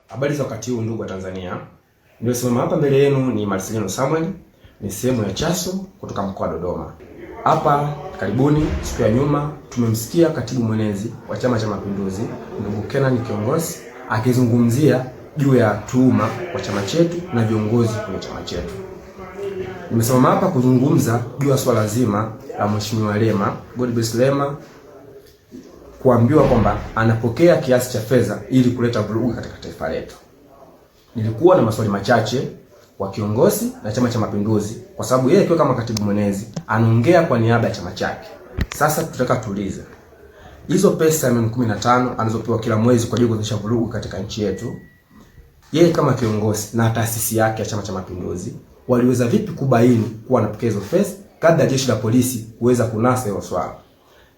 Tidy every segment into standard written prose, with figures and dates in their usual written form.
Habari za wakati huu ndugu wa Tanzania. Niliosimama hapa mbele yenu ni Marcelino Samuel, ni sehemu ya Chaso kutoka mkoa wa Dodoma. Hapa karibuni siku ya nyuma tumemsikia katibu mwenezi wa Chama cha Mapinduzi ndugu Kenan Kiongosi akizungumzia juu ya tuhuma kwa chama chetu na viongozi kwenye chama chetu. Nimesimama hapa kuzungumza juu ya swala zima la Mheshimiwa Lema, Godbless Lema, kuambiwa kwamba anapokea kiasi cha fedha ili kuleta vurugu katika taifa letu. Nilikuwa na maswali machache kwa kiongozi na Chama cha Mapinduzi kwa sababu yeye kama katibu mwenezi anaongea kwa niaba ya chama chake. Sasa tutaka tuulize, hizo pesa milioni 15 anazopewa kila mwezi kwa ajili ya kuanzisha vurugu katika nchi yetu, yeye kama kiongozi na taasisi yake ya Chama cha Mapinduzi waliweza vipi kubaini kuwa anapokea hizo pesa kabla ya jeshi la polisi kuweza kunasa hilo swala?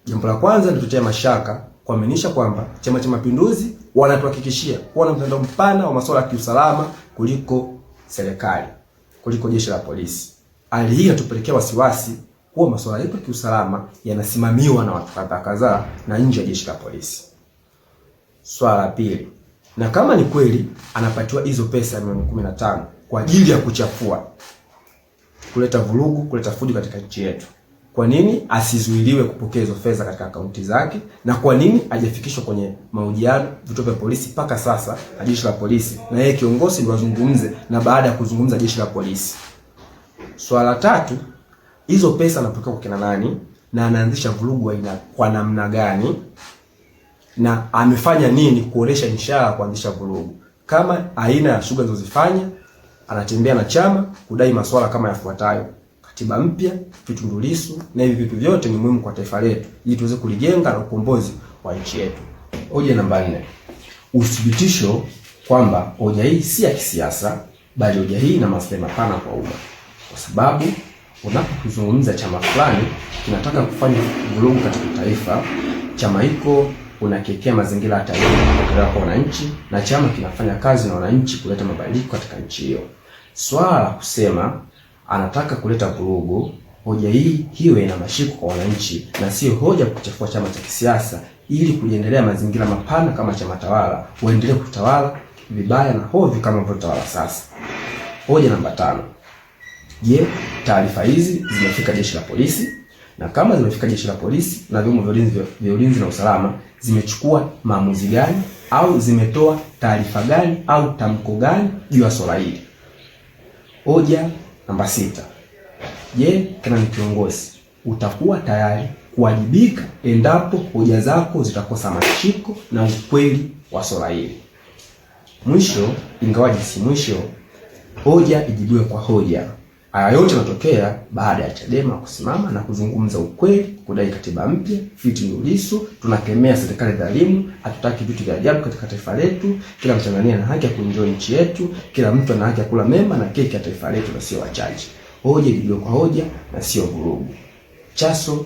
Jambo la kwanza ni tutia mashaka kuaminisha kwamba Chama cha Mapinduzi wanatuhakikishia kuwa na mtandao mpana wa masuala ya kiusalama kuliko serikali, kuliko jeshi la polisi. Hali hii inatupelekea wasiwasi kuwa masuala yetu ya kiusalama yanasimamiwa na watu kadhaa na nje ya jeshi la polisi. Swala la pili, na kama ni kweli anapatiwa hizo pesa milioni 15 kwa ajili ya kuchafua, kuleta vurugu, kuleta fujo katika nchi yetu, kwa nini asizuiliwe kupokea hizo fedha katika akaunti zake? Na kwa nini hajafikishwa kwenye mahojiano vituo vya polisi mpaka sasa na jeshi la polisi, na yeye kiongozi ndio azungumze na baada ya kuzungumza jeshi la polisi? Swala tatu, hizo pesa anapokea kwa kina nani na anaanzisha vurugu kwa namna gani, na amefanya nini kuonesha ishara ya kuanzisha vurugu? Kama aina ya shughuli anazozifanya, anatembea na chama kudai masuala kama yafuatayo: katiba mpya, Tundu Lissu, na hivi vitu vyote ni muhimu kwa taifa letu ili tuweze kulijenga na ukombozi wa nchi yetu. Hoja namba 4. Uthibitisho kwamba hoja hii si ya kisiasa bali hoja hii ina maslahi mapana kwa umma. Kwa sababu unapozungumza chama fulani kinataka kufanya vurugu katika taifa, chama hiko unakekea mazingira ya taifa kwa wananchi, na chama kinafanya kazi na wananchi kuleta mabadiliko katika nchi hiyo. Swala la kusema anataka kuleta vurugu, hoja hii hiyo ina mashiko kwa wananchi na sio hoja kuchafua chama cha kisiasa ili kuendelea mazingira mapana kama chama tawala waendelee kutawala vibaya na hovi kama vile sasa. Hoja namba 5. Je, taarifa hizi zimefika jeshi la polisi? Na kama zimefika jeshi la polisi na vyombo vya ulinzi na usalama, zimechukua maamuzi gani au zimetoa taarifa gani au tamko gani juu ya swala hili? Hoja namba 6. Je, kama ni kiongozi utakuwa tayari kuwajibika endapo hoja zako zitakosa mashiko na ukweli wa swala hili? Mwisho, ingawaje si mwisho, hoja ijibiwe kwa hoja. Haya yote yanatokea baada ya Chadema kusimama na kuzungumza ukweli, kudai katiba mpya, Tundu Lissu, tunakemea serikali dhalimu, hatutaki vitu vya ajabu katika taifa letu, kila Mtanzania ana haki ya kuenjoy nchi yetu, kila mtu ana haki ya kula mema na keki ya taifa letu na sio wachache. Hoja ijibiwe kwa hoja na sio vurugu. Chaso